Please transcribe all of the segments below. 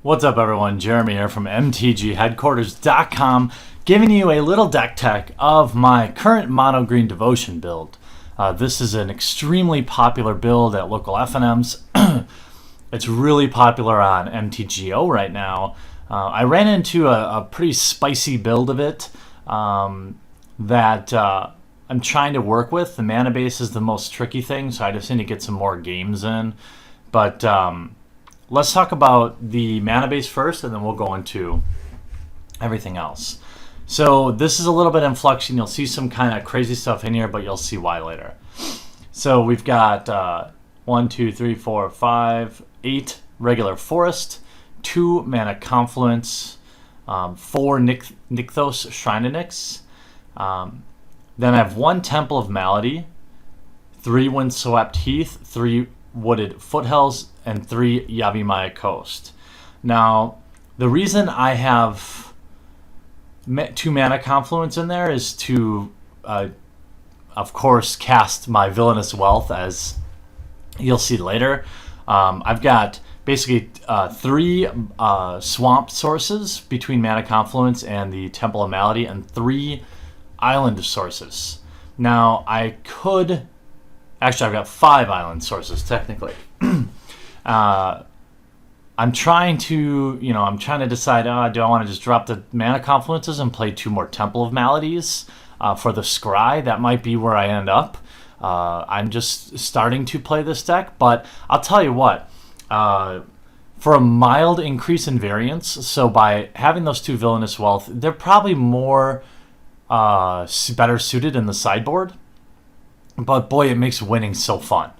What's up, everyone? Jeremy here from MTGHeadquarters.com, giving you a little deck tech of my current mono green devotion build. This is an extremely popular build at local FNMs. It's really popular on MTGO right now. I ran into a pretty spicy build of it that I'm trying to work with. The mana base is the most tricky thing, so I just need to get some more games in. But let's talk about the mana base first, and then we'll go into everything else. So this is a little bit in flux, and you'll see some kind of crazy stuff in here, but you'll see why later. So we've got 1, 2, 3, 4, 5, 8 regular forest, 2 mana confluence, 4 Nykthos Shrine of Nyx. Then I have 1 Temple of Malady, 3 Windswept Heath, 3 Wooded Foothills, and 3 Yavimaya Coast. Now, the reason I have 2 mana confluence in there is to, of course, cast my Villainous Wealth, as you'll see later. I've got basically 3 swamp sources between mana confluence and the Temple of Malady, and 3 island sources. Now, I could... Actually, I've got 5 island sources, technically. I'm trying to decide, do I want to just drop the mana confluences and play 2 more Temple of Maladies for the Scry? That might be where I end up. I'm just starting to play this deck, but I'll tell you what, for a mild increase in variance, so by having those 2 Villainous Wealth, they're probably more better suited in the sideboard. But boy, it makes winning so fun.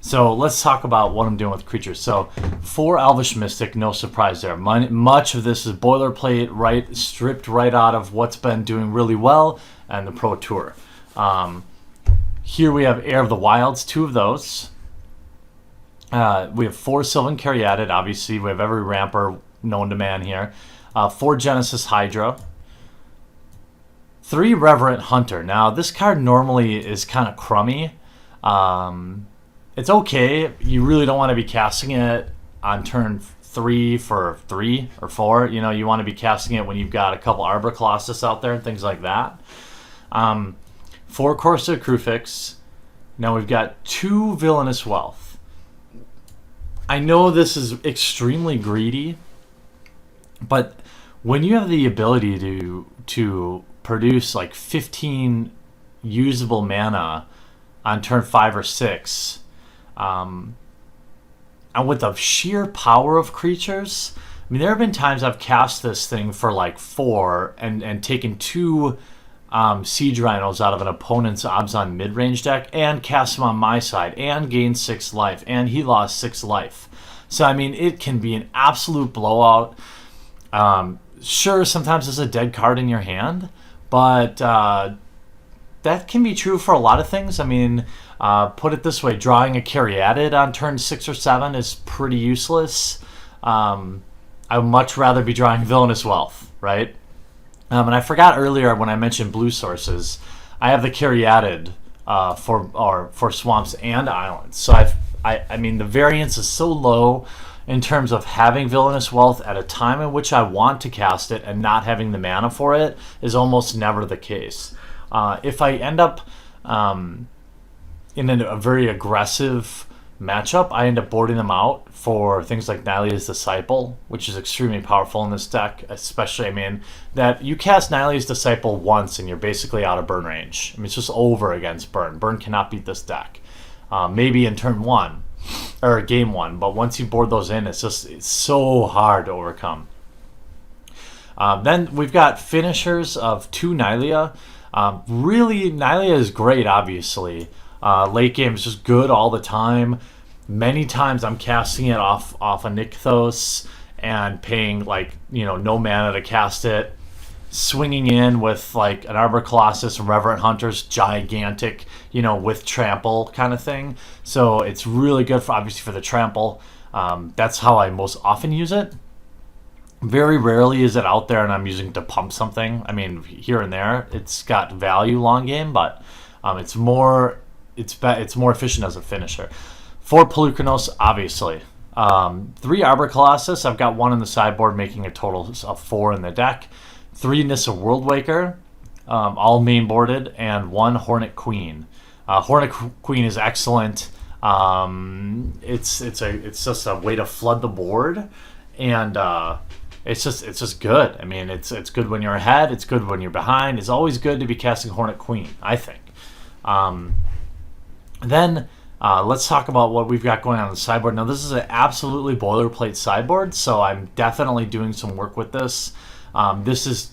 So let's talk about what I'm doing with creatures. So 4 Elvish Mystic, no surprise there. Much of this is boilerplate, stripped right out of what's been doing really well and the Pro Tour. Here we have Heir of the Wilds, 2 of those. We have 4 Sylvan Caryatid, obviously. We have every ramper known to man here. 4 Genesis Hydra. 3 Reverent Hunter. Now, this card normally is kind of crummy. It's okay. You really don't want to be casting it on turn 3 for 3 or 4. You know, you want to be casting it when you've got a couple Arbor Colossus out there and things like that. 4 Corsair Crufix. Now we've got 2 Villainous Wealth. I know this is extremely greedy, but when you have the ability to produce like 15 usable mana on turn 5 or 6, and with the sheer power of creatures, I mean, there have been times I've cast this thing for like 4 and taken 2 Siege Rhinos out of an opponent's Abzan mid-range deck and cast them on my side and gained 6 life, and he lost 6 life. So I mean, it can be an absolute blowout. Sure, sometimes there's a dead card in your hand, but that can be true for a lot of things. I mean, put it this way, drawing a Caryatid on turn 6 or 7 is pretty useless. I would much rather be drawing Villainous Wealth, right? And I forgot earlier when I mentioned blue sources, I have the Caryatid for swamps and islands. So I mean, the variance is so low in terms of having Villainous Wealth at a time in which I want to cast it and not having the mana for it is almost never the case. If I end up in a very aggressive matchup, I end up boarding them out for things like Nylea's Disciple, which is extremely powerful in this deck, especially, I mean, that you cast Nylea's Disciple once and you're basically out of burn range. I mean, it's just over against burn. Burn cannot beat this deck. Maybe in turn 1 or game 1, but once you board those in, it's so hard to overcome. Then we've got finishers of 2 Nylea. Really, Nylea is great, obviously. Late game is just good all the time. Many times I'm casting it off a Nykthos and paying no mana to cast it. Swinging in with like an Arbor Colossus and Reverent Hunter's gigantic, with trample kind of thing. So it's really good obviously for the trample. That's how I most often use it. Very rarely is it out there and I'm using it to pump something. I mean, here and there, it's got value long game, but it's more efficient as a finisher. 4 Pelucanos, obviously. 3 Arbor Colossus. I've got 1 in the sideboard, making a total of 4 in the deck. 3 Nissa Worldwaker, all main boarded, and 1 Hornet Queen. Hornet Queen is excellent. It's just a way to flood the board, and it's just good. I mean, it's good when you're ahead. It's good when you're behind. It's always good to be casting Hornet Queen, I think. Then let's talk about what we've got going on the sideboard. Now, this is an absolutely boilerplate sideboard, so I'm definitely doing some work with this. This is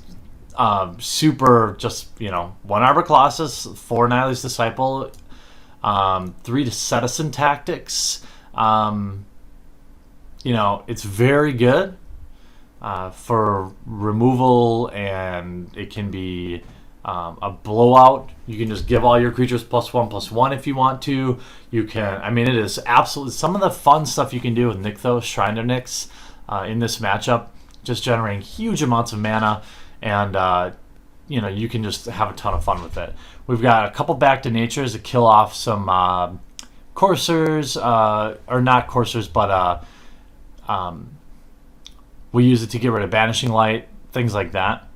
super, just, 1 Arbor Colossus, 4 Nihilist Disciple, 3 Citizen Tactics. It's very good for removal, and it can be a blowout. You can just give all your creatures +1/+1 if you want to. You can, it is absolutely some of the fun stuff you can do with Nykthos, Shrine of Nyx, in this matchup, just generating huge amounts of mana, and you can just have a ton of fun with it. We've got a couple Back to Natures to kill off some coursers, or not coursers, but we use it to get rid of Banishing Light, things like that.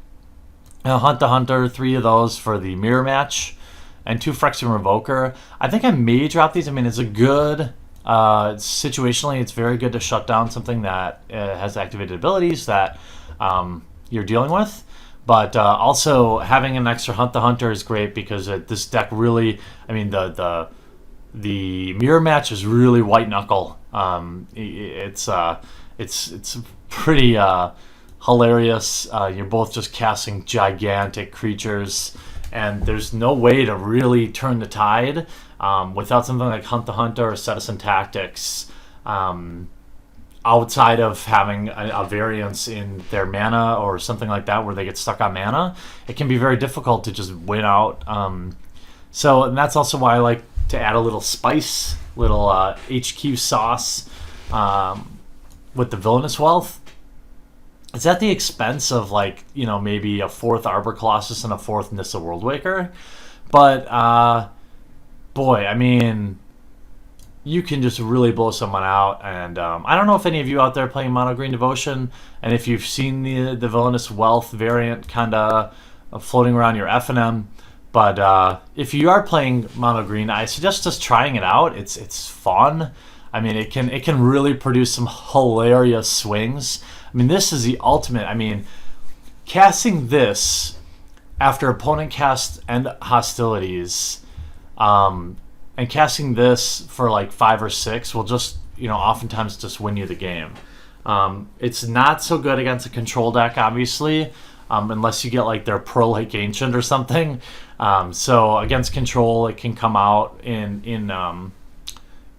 Hunt the Hunter, 3 of those for the mirror match, and 2 Phyrexian Revoker. I think I may drop these. It's a good, situationally, it's very good to shut down something that has activated abilities that you're dealing with. But also having an extra Hunt the Hunter is great, because this deck really, the mirror match is really white knuckle. It's pretty hilarious. You're both just casting gigantic creatures, and there's no way to really turn the tide without something like Hunt the Hunter or Citizen Tactics, outside of having a variance in their mana or something like that where they get stuck on mana. It can be very difficult to just win out. And that's also why I like to add a little spice, little HQ sauce with the Villainous Wealth. It's at the expense of, maybe a 4th Arbor Colossus and a 4th Nissa Worldwaker. But, boy, you can just really blow someone out. And I don't know if any of you out there playing Mono Green Devotion, and if you've seen the Villainous Wealth variant kind of floating around your FNM. But if you are playing Mono Green, I suggest just trying it out. It's fun. It can really produce some hilarious swings. This is the ultimate. Casting this after opponent cast and hostilities, and casting this for 5 or 6 will just, oftentimes just win you the game. It's not so good against a control deck, obviously, unless you get their Pearl Lake Ancient or something. So against control, it can come out in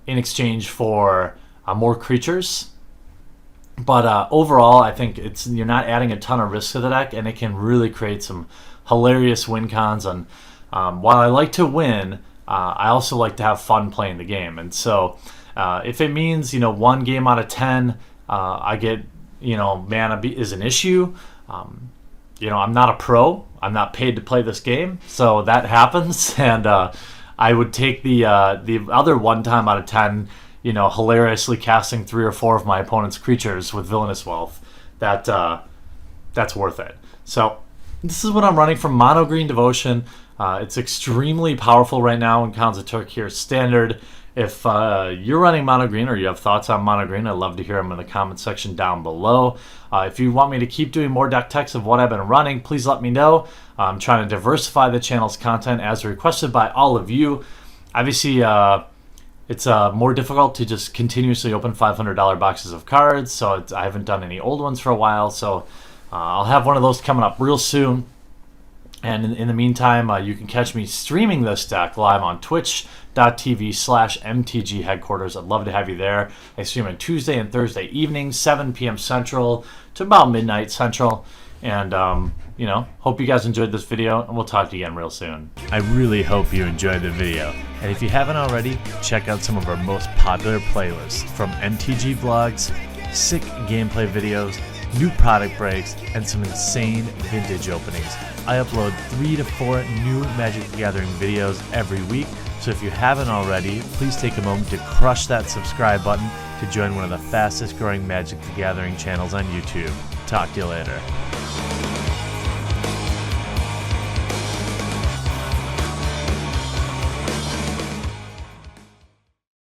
exchange for more creatures. But overall, I think you're not adding a ton of risk to the deck, and it can really create some hilarious win cons. And while I like to win, I also like to have fun playing the game. And so if it means 1 game out of 10 I get mana is an issue, I'm not a pro. I'm not paid to play this game, so that happens. And I would take the other 1 time out of 10. Hilariously casting 3 or 4 of my opponent's creatures with Villainous Wealth. That's worth it. So this is what I'm running from Mono Green Devotion. It's extremely powerful right now in Khans of Tarkir Standard. If you're running Mono Green, or you have thoughts on Mono Green, I'd love to hear them in the comment section down below. If you want me to keep doing more deck techs of what I've been running, please let me know. I'm trying to diversify the channel's content as requested by all of you. Obviously, it's more difficult to just continuously open $500 boxes of cards, so I haven't done any old ones for a while. So I'll have one of those coming up real soon. And in the meantime, you can catch me streaming this deck live on twitch.tv/MTG Headquarters. I'd love to have you there. I stream on Tuesday and Thursday evenings, 7 p.m. Central to about midnight Central. And, hope you guys enjoyed this video, and we'll talk to you again real soon. I really hope you enjoyed the video. And if you haven't already, check out some of our most popular playlists, from MTG vlogs, sick gameplay videos, new product breaks, and some insane vintage openings. I upload 3 to 4 new Magic the Gathering videos every week, so if you haven't already, please take a moment to crush that subscribe button to join one of the fastest growing Magic the Gathering channels on YouTube. Talk to you later.